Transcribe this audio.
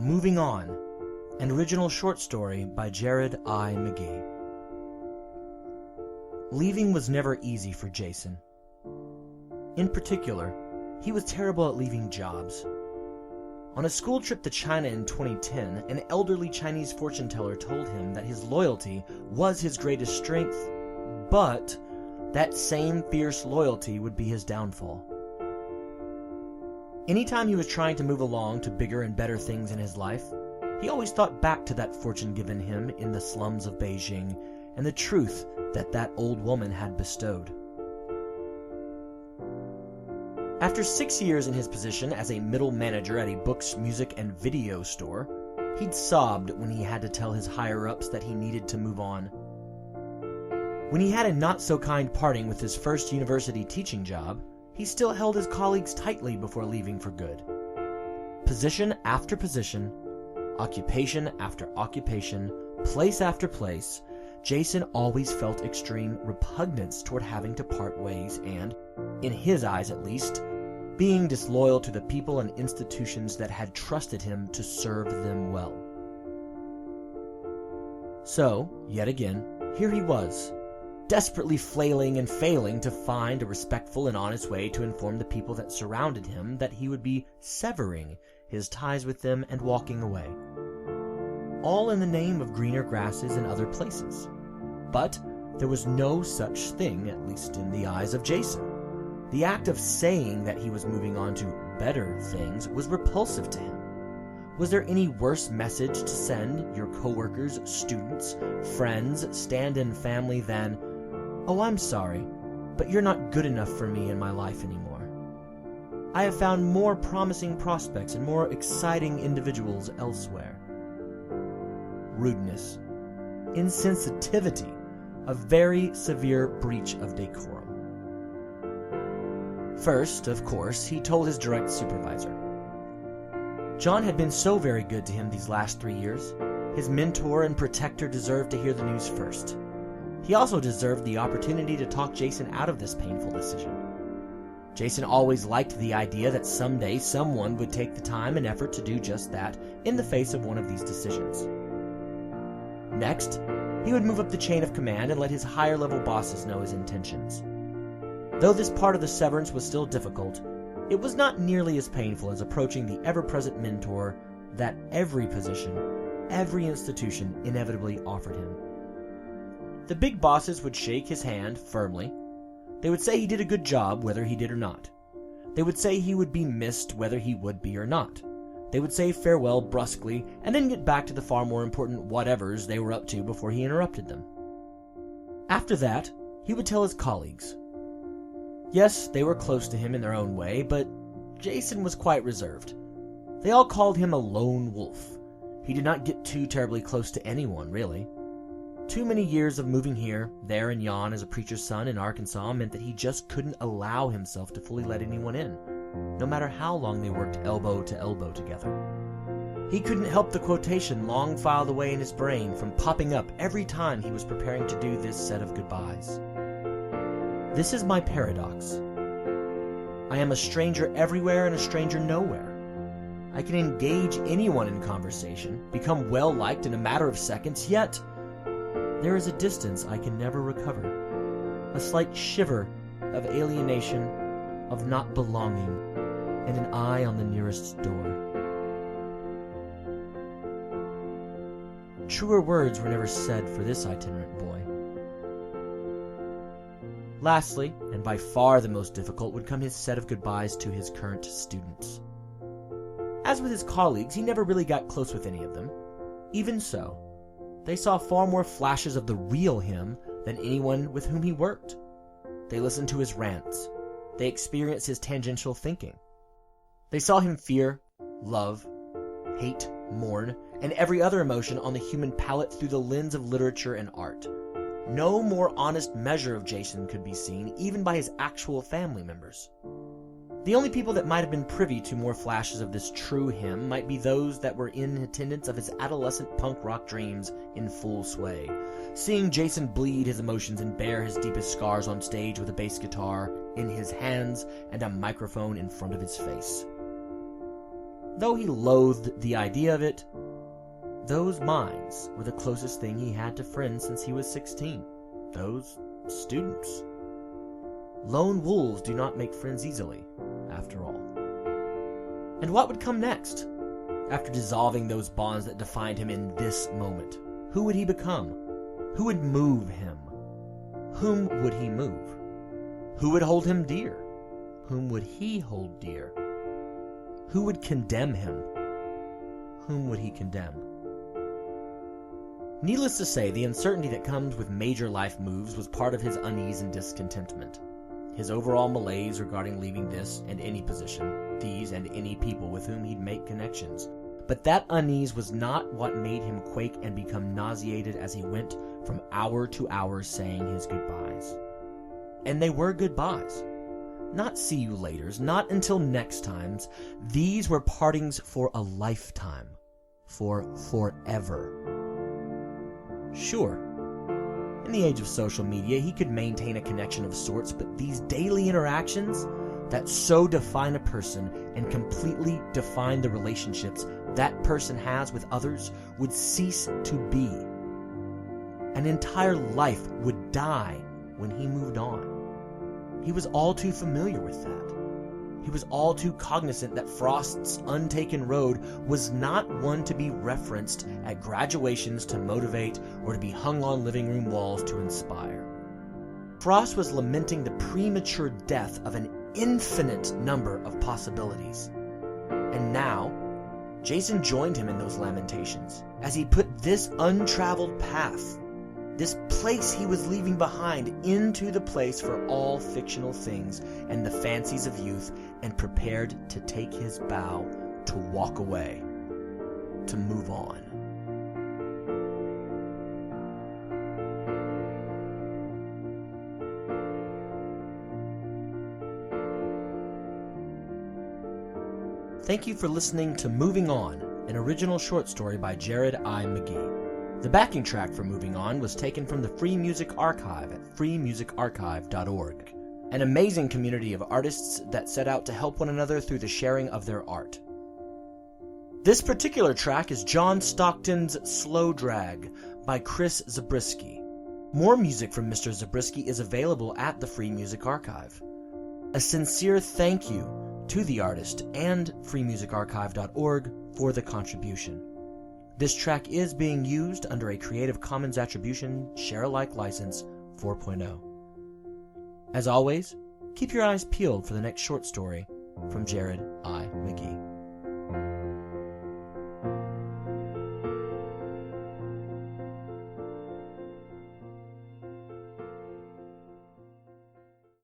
Moving On, an original short story by Jared I. McGee. Leaving was never easy for Jason. In particular, he was terrible at leaving jobs. On a school trip to China in 2010, an elderly Chinese fortune teller told him that his loyalty was his greatest strength, but that same fierce loyalty would be his downfall. Anytime he was trying to move along to bigger and better things in his life, he always thought back to that fortune given him in the slums of Beijing and the truth that old woman had bestowed. After 6 years in his position as a middle manager at a books, music, and video store, he'd sobbed when he had to tell his higher-ups that he needed to move on. When he had a not-so-kind parting with his first university teaching job, he still held his colleagues tightly before leaving for good. Position after position, occupation after occupation, place after place, Jason always felt extreme repugnance toward having to part ways and, in his eyes at least, being disloyal to the people and institutions that had trusted him to serve them well. So, yet again, here he was, desperately flailing and failing to find a respectful and honest way to inform the people that surrounded him that he would be severing his ties with them and walking away. All in the name of greener grasses and other places. But there was no such thing, at least in the eyes of Jason. The act of saying that he was moving on to better things was repulsive to him. Was there any worse message to send your coworkers, students, friends, stand-in family than, "Oh, I'm sorry, but you're not good enough for me in my life anymore. I have found more promising prospects and more exciting individuals elsewhere." Rudeness, insensitivity, a very severe breach of decorum. First, of course, he told his direct supervisor. John had been so very good to him these last 3 years. His mentor and protector deserved to hear the news first. He also deserved the opportunity to talk Jason out of this painful decision. Jason always liked the idea that someday someone would take the time and effort to do just that in the face of one of these decisions. Next, he would move up the chain of command and let his higher-level bosses know his intentions. Though this part of the severance was still difficult, it was not nearly as painful as approaching the ever-present mentor that every position, every institution inevitably offered him. The big bosses would shake his hand firmly. They would say he did a good job whether he did or not. They would say he would be missed whether he would be or not. They would say farewell brusquely and then get back to the far more important whatevers they were up to before he interrupted them. After that, he would tell his colleagues. Yes, they were close to him in their own way, but Jason was quite reserved. They all called him a lone wolf. He did not get too terribly close to anyone, really. Too many years of moving here, there, and yon as a preacher's son in Arkansas meant that he just couldn't allow himself to fully let anyone in, no matter how long they worked elbow to elbow together. He couldn't help the quotation long filed away in his brain from popping up every time he was preparing to do this set of goodbyes. This is my paradox. I am a stranger everywhere and a stranger nowhere. I can engage anyone in conversation, become well-liked in a matter of seconds, yet there is a distance I can never recover, a slight shiver of alienation, of not belonging, and an eye on the nearest door. Truer words were never said for this itinerant boy. Lastly, and by far the most difficult, would come his set of goodbyes to his current students. As with his colleagues, he never really got close with any of them. Even so, they saw far more flashes of the real him than anyone with whom he worked. They listened to his rants. They experienced his tangential thinking. They saw him fear, love, hate, mourn, and every other emotion on the human palette through the lens of literature and art. No more honest measure of Jason could be seen, even by his actual family members. The only people that might have been privy to more flashes of this true him might be those that were in attendance of his adolescent punk rock dreams in full sway, seeing Jason bleed his emotions and bare his deepest scars on stage with a bass guitar in his hands and a microphone in front of his face. Though he loathed the idea of it, those minds were the closest thing he had to friends since he was 16. Those students. Lone wolves do not make friends easily, after all. And what would come next? After dissolving those bonds that defined him in this moment, who would he become? Who would move him? Whom would he move? Who would hold him dear? Whom would he hold dear? Who would condemn him? Whom would he condemn? Needless to say, the uncertainty that comes with major life moves was part of his unease and discontentment. His overall malaise regarding leaving this and any position, these and any people with whom he'd make connections. But that unease was not what made him quake and become nauseated as he went from hour to hour saying his goodbyes. And they were goodbyes. Not see you laters, not until next times. These were partings for a lifetime. For forever. Sure, in the age of social media, he could maintain a connection of sorts, but these daily interactions that so define a person and completely define the relationships that person has with others would cease to be. An entire life would die when he moved on. He was all too familiar with that. He was all too cognizant that Frost's untaken road was not one to be referenced at graduations to motivate or to be hung on living room walls to inspire. Frost was lamenting the premature death of an infinite number of possibilities. And now, Jason joined him in those lamentations as he put this untraveled path, this place he was leaving behind, into the place for all fictional things and the fancies of youth, and prepared to take his bow, to walk away, to move on. Thank you for listening to Moving On, an original short story by Jared I. McGee. The backing track for Moving On was taken from the Free Music Archive at freemusicarchive.org, an amazing community of artists that set out to help one another through the sharing of their art. This particular track is John Stockton's Slow Drag by Chris Zabriskie. More music from Mr. Zabriskie is available at the Free Music Archive. A sincere thank you to the artist and freemusicarchive.org for the contribution. This track is being used under a Creative Commons Attribution Share-alike license 4.0. As always, keep your eyes peeled for the next short story from Jared I.